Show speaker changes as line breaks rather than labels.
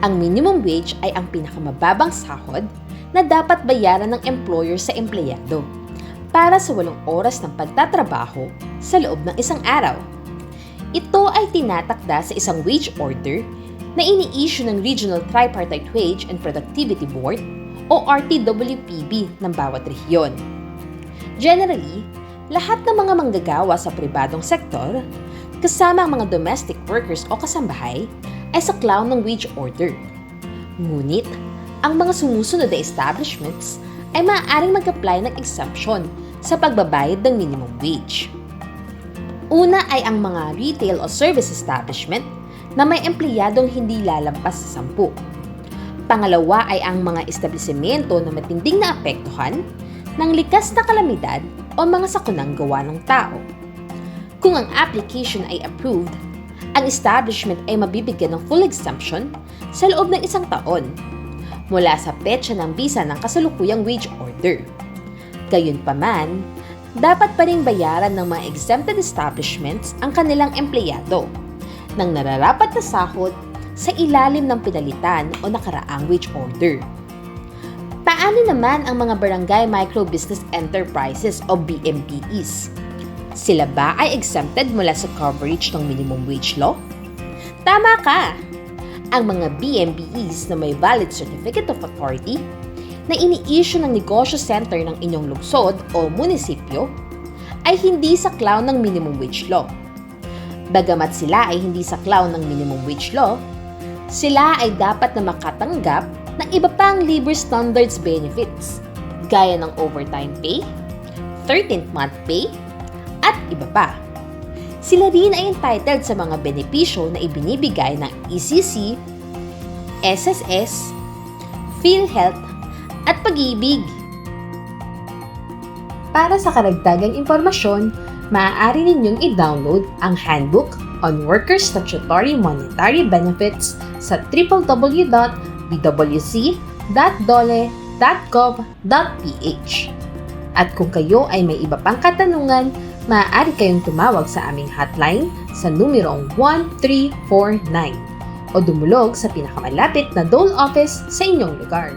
Ang minimum wage ay ang pinakamababang sahod na dapat bayaran ng employer sa empleyado para sa 8 oras ng pagtatrabaho sa loob ng isang araw. Ito ay tinatakda sa isang wage order na ini-issue ng Regional Tripartite Wage and Productivity Board o RTWPB ng bawat rehiyon. Generally, lahat ng mga manggagawa sa pribadong sektor, kasama ang mga domestic workers o kasambahay, ay saklaw ng wage order. Ngunit, ang mga sumusunod na establishments ay maaaring mag-apply ng exemption sa pagbabayad ng minimum wage. Una ay ang mga retail o service establishment na may empleyadong hindi lalampas sa 10. Pangalawa ay ang mga establisimento na matinding naapektuhan ng likas na kalamidad o mga sakunang gawa ng tao. Kung ang application ay approved, ang establishment ay mabibigyan ng full exemption sa loob ng 1 taon mula sa petsa ng bisa ng kasalukuyang wage order. Gayunpaman, dapat pa ring bayaran ng mga exempted establishments ang kanilang empleyado ng nararapat na sahod sa ilalim ng pinalitan o nakaraang wage order. Paano naman ang mga Barangay Micro Business Enterprises o BMBEs? Sila ba ay exempted mula sa coverage ng minimum wage law? Tama ka! Ang mga BMBEs na may valid Certificate of Authority na ini-issue ng negosyo center ng inyong lungsod o munisipyo ay hindi saklaw ng minimum wage law. Bagamat sila ay hindi saklaw ng minimum wage law, sila ay dapat na makatanggap ng iba pang labor standards benefits gaya ng overtime pay, 13th month pay, at iba pa. Sila rin ay entitled sa mga benepisyo na ibinibigay ng ECC, SSS, PhilHealth, at Pag-ibig. Para sa karagdagang impormasyon, maaari ninyong i-download ang Handbook on Workers' Statutory Monetary Benefits sa www.dole.gov.ph. At kung kayo ay may iba pang katanungan, maaari kayong tumawag sa aming hotline sa numerong 1349 o dumulog sa pinakamalapit na Dole office sa inyong lugar.